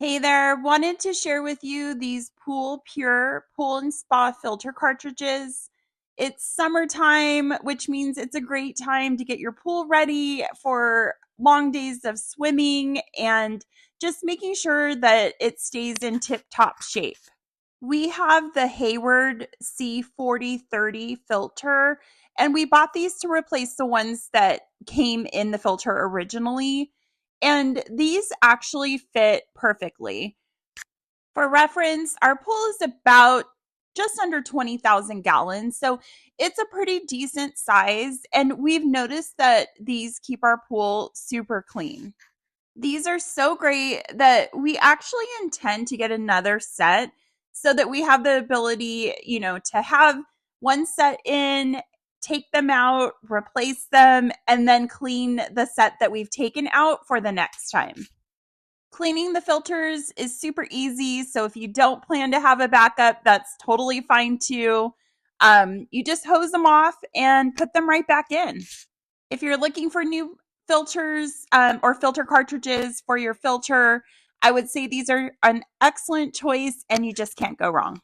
Hey there, wanted to share with you these Pool Pure Pool and Spa filter cartridges. It's summertime, which means it's a great time to get your pool ready for long days of swimming and just making sure that it stays in tip top shape. We have the Hayward C4030 filter, and we bought these to replace the ones that came in the filter originally. And these actually fit perfectly. For reference, our pool is about just under 20,000 gallons. So it's a pretty decent size. And we've noticed that these keep our pool super clean. These are so great that we actually intend to get another set so that we have the ability, to have one set in, take them out, replace them, and then clean the set that we've taken out for the next time. Cleaning the filters is super easy. So if you don't plan to have a backup, that's totally fine too. You just hose them off and put them right back in. If you're looking for new filters or filter cartridges for your filter, I would say these are an excellent choice and you just can't go wrong.